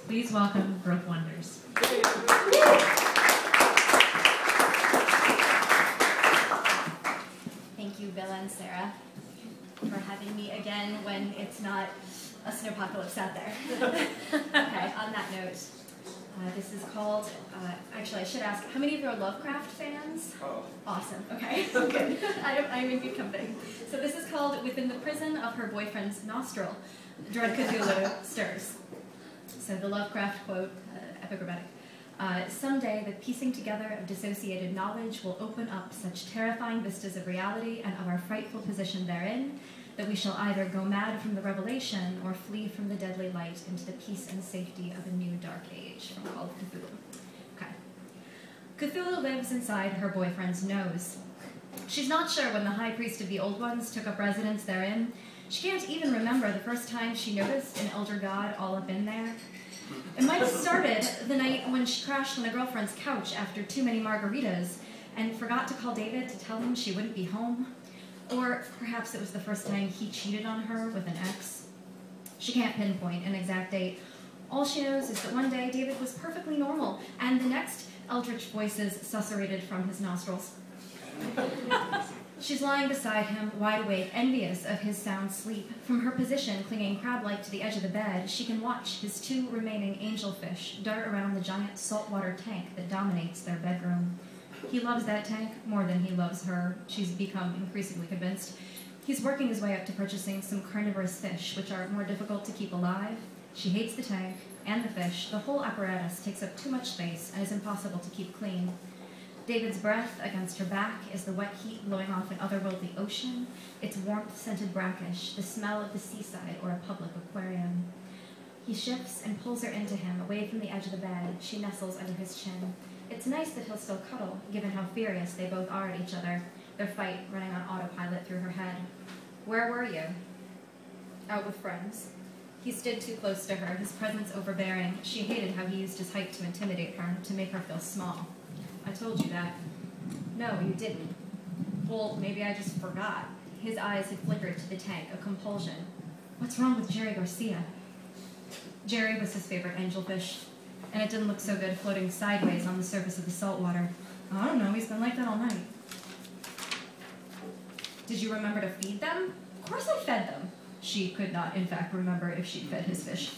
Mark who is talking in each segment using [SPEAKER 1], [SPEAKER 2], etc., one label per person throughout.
[SPEAKER 1] Please welcome Brooke Wonders.
[SPEAKER 2] Thank you, Bill and Sarah, for having me again when it's not a snowpocalypse out there. Okay, on that note, this is called, actually I should ask, how many of you are Lovecraft fans?
[SPEAKER 3] Oh.
[SPEAKER 2] Awesome, okay, good. I'm in good company. So this is called Within the Prison of Her Boyfriend's Nostril, Dread Cthulhu Stirs. So the Lovecraft quote, epigrammatic. Someday the piecing together of dissociated knowledge will open up such terrifying vistas of reality and of our frightful position therein, that we shall either go mad from the revelation or flee from the deadly light into the peace and safety of a new dark age, from Call of Cthulhu. Okay. Cthulhu lives inside her boyfriend's nose. She's not sure when the high priest of the old ones took up residence therein. She can't even remember the first time she noticed an elder god all up in there. It might have started the night when she crashed on a girlfriend's couch after too many margaritas and forgot to call David to tell him she wouldn't be home. Or perhaps it was the first time he cheated on her with an ex. She can't pinpoint an exact date. All she knows is that one day David was perfectly normal, and the next, eldritch voices susurrated from his nostrils. She's lying beside him, wide awake, envious of his sound sleep. From her position, clinging crab-like to the edge of the bed, she can watch his two remaining angelfish dart around the giant saltwater tank that dominates their bedroom. He loves that tank more than he loves her. She's become increasingly convinced. He's working his way up to purchasing some carnivorous fish, which are more difficult to keep alive. She hates the tank and the fish. The whole apparatus takes up too much space and is impossible to keep clean. David's breath against her back is the wet heat blowing off an otherworldly ocean, its warmth scented brackish, the smell of the seaside or a public aquarium. He shifts and pulls her into him, away from the edge of the bed. She nestles under his chin. It's nice that he'll still cuddle, given how furious they both are at each other, their fight running on autopilot through her head. Where were you? Out with friends. He stood too close to her, his presence overbearing. She hated how he used his height to intimidate her, to make her feel small. I told you that. No, you didn't. Well, maybe I just forgot. His eyes had flickered to the tank, a compulsion. What's wrong with Jerry Garcia? Jerry was his favorite angelfish, and it didn't look so good floating sideways on the surface of the salt water. I don't know, he's been like that all night. Did you remember to feed them? Of course I fed them. She could not, in fact, remember if she'd fed his fish.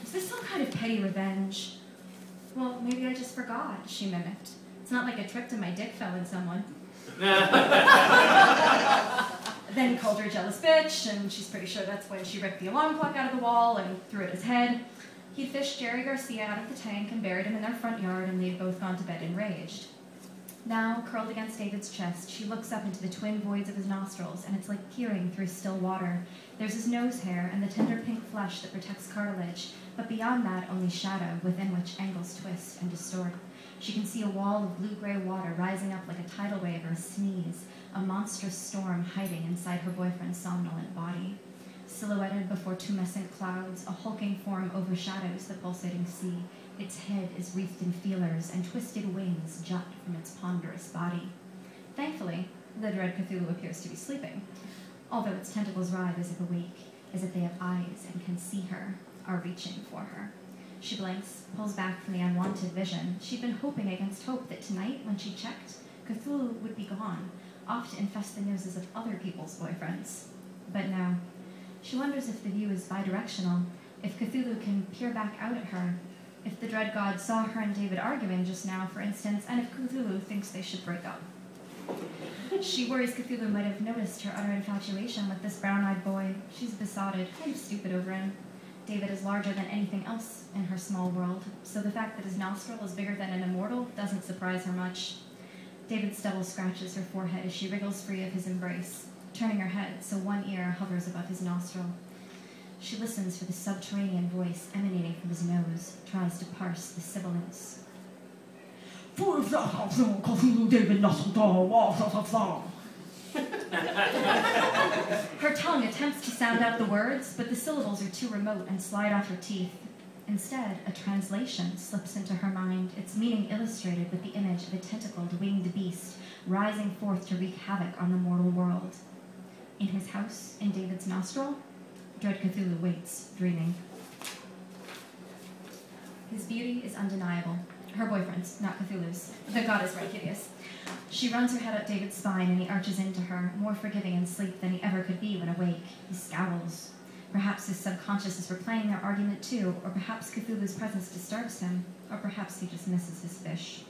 [SPEAKER 2] Is this some kind of petty revenge? Well, maybe I just forgot, she mimicked. It's not like a trip to my dick fell in someone. Then he called her a jealous bitch, and she's pretty sure that's when she ripped the alarm clock out of the wall and threw it at his head. He fished Jerry Garcia out of the tank and buried him in their front yard, and they'd both gone to bed enraged. Now, curled against David's chest, she looks up into the twin voids of his nostrils, and it's like peering through still water. There's his nose hair and the tender pink flesh that protects cartilage, but beyond that, only shadow, within which angles twist and distort. She can see a wall of blue-gray water rising up like a tidal wave or a sneeze, a monstrous storm hiding inside her boyfriend's somnolent body. Silhouetted before tumescent clouds, a hulking form overshadows the pulsating sea. Its head is wreathed in feelers, and twisted wings jut from its ponderous body. Thankfully, the dread Cthulhu appears to be sleeping, although its tentacles writhe as if awake, as if they have eyes and can see her, are reaching for her. She blinks, pulls back from the unwanted vision. She'd been hoping against hope that tonight, when she checked, Cthulhu would be gone, off to infest the noses of other people's boyfriends. But no. She wonders if the view is bidirectional, if Cthulhu can peer back out at her, if the dread god saw her and David arguing just now, for instance, and if Cthulhu thinks they should break up. She worries Cthulhu might have noticed her utter infatuation with this brown-eyed boy. She's besotted, kind of stupid over him. David is larger than anything else in her small world, so the fact that his nostril is bigger than an immortal doesn't surprise her much. David's stubble scratches her forehead as she wriggles free of his embrace, turning her head so one ear hovers above his nostril. She listens for the subterranean voice emanating from his nose, tries to parse the sibilance. Her tongue attempts to sound out the words, but the syllables are too remote and slide off her teeth. Instead, a translation slips into her mind, its meaning illustrated with the image of a tentacled winged beast rising forth to wreak havoc on the mortal world. In his house, in David's nostril, dread Cthulhu waits, dreaming. His beauty is undeniable. Her boyfriend's, not Cthulhu's. The god is right hideous. She runs her head up David's spine, and he arches into her, more forgiving in sleep than he ever could be when awake. He scowls. Perhaps his subconscious is replaying their argument too, or perhaps Cthulhu's presence disturbs him, or perhaps he just misses his fish.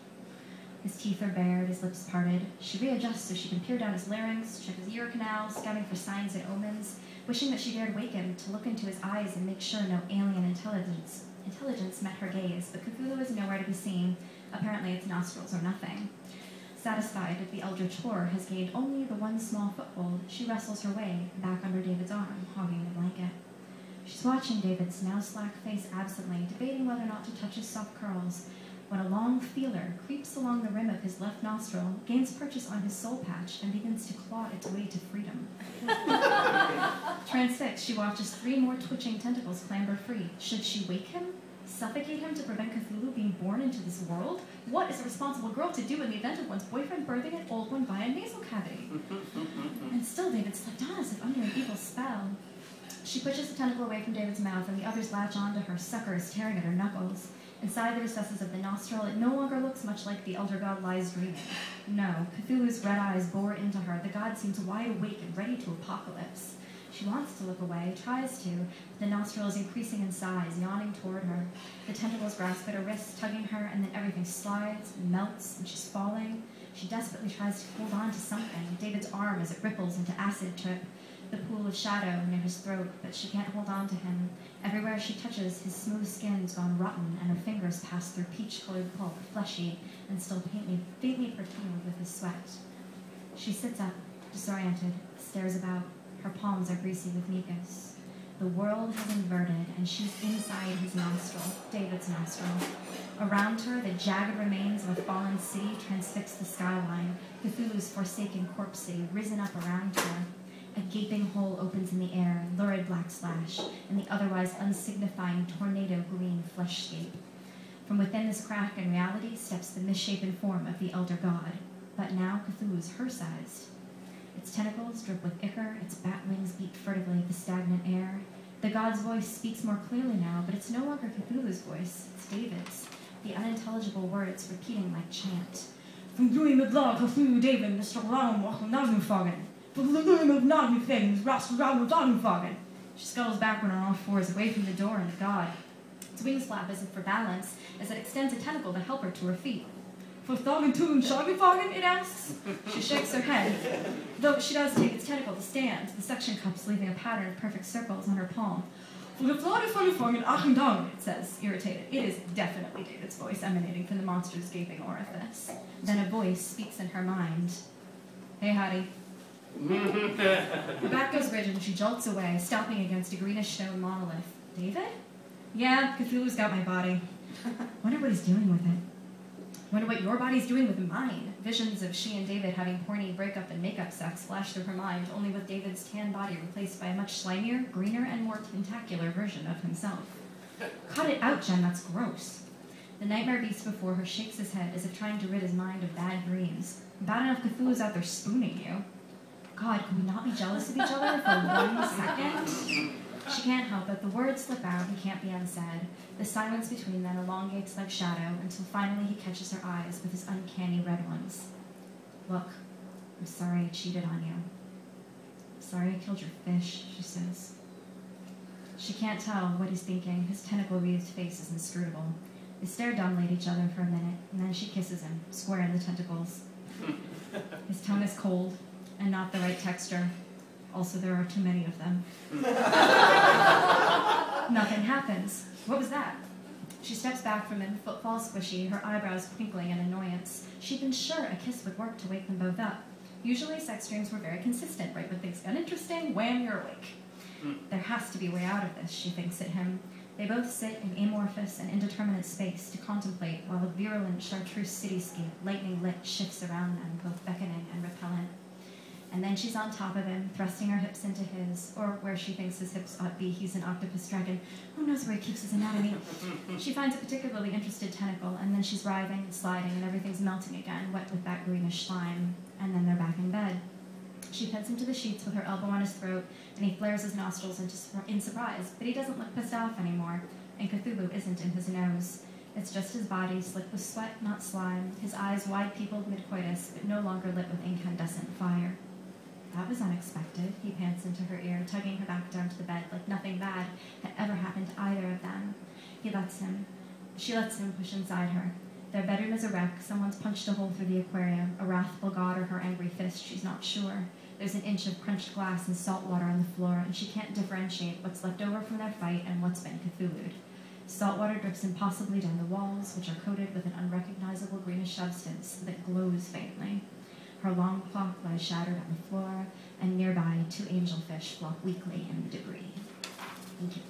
[SPEAKER 2] His teeth are bared, his lips parted. She readjusts so she can peer down his larynx, check his ear canal, scouting for signs and omens, wishing that she dared wake him to look into his eyes and make sure no alien intelligence met her gaze, but Cthulhu is nowhere to be seen. Apparently its nostrils are nothing. Satisfied that the eldritch horror has gained only the one small foothold, she wrestles her way back under David's arm, hogging the blanket. She's watching David's now slack face absently, debating whether or not to touch his soft curls, when a long feeler creeps along the rim of his left nostril, gains purchase on his soul patch, and begins to claw its way to freedom. Transfixed, she watches 3 more twitching tentacles clamber free. Should she wake him? Suffocate him to prevent Cthulhu being born into this world? What is a responsible girl to do in the event of one's boyfriend birthing an old one via nasal cavity? And still David slept on as if under an evil spell. She pushes the tentacle away from David's mouth, and the others latch onto her, suckers tearing at her knuckles. Inside the recesses of the nostril, it no longer looks much like the elder god lies dreaming. No, Cthulhu's red eyes bore into her. The god seems wide awake and ready to apocalypse. She wants to look away, tries to, but the nostril is increasing in size, yawning toward her. The tentacles grasp at her wrist, tugging her, and then everything slides and melts, and she's falling. She desperately tries to hold on to something, David's arm as it ripples into acid trip, the pool of shadow near his throat, but she can't hold on to him. Everywhere she touches, his smooth skin's gone rotten, and her fingers pass through peach-colored pulp, fleshy, and still faintly perfumed with his sweat. She sits up, disoriented, stares about. Her palms are greasy with mucus. The world has inverted, and she's inside his nostril, David's nostril. Around her, the jagged remains of a fallen city transfix the skyline, Cthulhu's forsaken corpse city risen up around her. A gaping hole opens in the air, lurid black slash, and the otherwise unsignifying tornado green fleshscape. From within this crack in reality steps the misshapen form of the elder god, but now Cthulhu's her-sized. Its tentacles drip with ichor, its bat wings beat furtively at the stagnant air. The god's voice speaks more clearly now, but it's no longer Cthulhu's voice, it's David's, the unintelligible words repeating like chant. From doing the blog Cthulhu David, Mr. Ram Wachenavnufagen. From the name of Nagnu things, Rasputin. She scuttles backward on all fours, away from the door and the god. Its wings flap as if for balance, as it extends a tentacle to help her to her feet. For Thogen Tun Shagenfagen, it asks. She shakes her head, though she does take its tentacle to stand, the suction cups leaving a pattern of perfect circles on her palm. For the Florifagen Achendang, it says, irritated. It is definitely David's voice emanating from the monster's gaping orifice. Then a voice speaks in her mind. Hey, Hattie. Her back goes rigid and she jolts away, stopping against a greenish stone monolith. David? Yeah, Cthulhu's got my body. Wonder what he's doing with it. Wonder what your body's doing with mine. Visions of she and David having porny breakup and makeup sex flash through her mind, only with David's tan body replaced by a much slimier, greener, and more tentacular version of himself. Cut it out, Jen, that's gross. The nightmare beast before her shakes his head as if trying to rid his mind of bad dreams. Bad enough Cthulhu's out there spooning you. God, can we not be jealous of each other for 1 second? She can't help it. The words slip out and can't be unsaid. The silence between them elongates like shadow until finally he catches her eyes with his uncanny red ones. Look, I'm sorry I cheated on you. I'm sorry I killed your fish, she says. She can't tell what he's thinking. His tentacle-wreathed face is inscrutable. They stare dumbly at each other for a minute, and then she kisses him, square in the tentacles. His tongue is cold, and not the right texture. Also, there are too many of them. Nothing happens. What was that? She steps back from him, footfall squishy, her eyebrows twinkling in annoyance. She'd been sure a kiss would work to wake them both up. Usually, sex dreams were very consistent, right? When things got interesting, wham, you're awake. There has to be a way out of this, she thinks at him. They both sit in amorphous and indeterminate space to contemplate while a virulent chartreuse cityscape, lightning lit, shifts around them, both beckoning and repellent. And then she's on top of him, thrusting her hips into his, or where she thinks his hips ought to be. He's an octopus dragon. Who knows where he keeps his anatomy? She finds a particularly interested tentacle, and then she's writhing and sliding, and everything's melting again, wet with that greenish slime. And then they're back in bed. She pins him to the sheets with her elbow on his throat, and he flares his nostrils in surprise, but he doesn't look pissed off anymore, and Cthulhu isn't in his nose.
[SPEAKER 3] It's just his body, slick with sweat, not slime, his eyes wide-pupiled mid-coitus, but no longer lit with incandescent fire. That was unexpected, he pants into her ear, tugging her back down to the bed like nothing bad had ever happened to either of them. She lets him push inside her. Their bedroom is a wreck. Someone's punched a hole through the aquarium, a wrathful god or her angry fist, she's not sure. There's an inch of crunched glass and salt water on the floor, and she can't differentiate what's left over from their fight and what's been Cthulhu'd. Salt water drips impossibly down the walls, which are coated with an unrecognizable greenish substance that glows faintly. Her long clock lies shattered on the floor, and nearby 2 angelfish flop weakly in the debris. Thank you.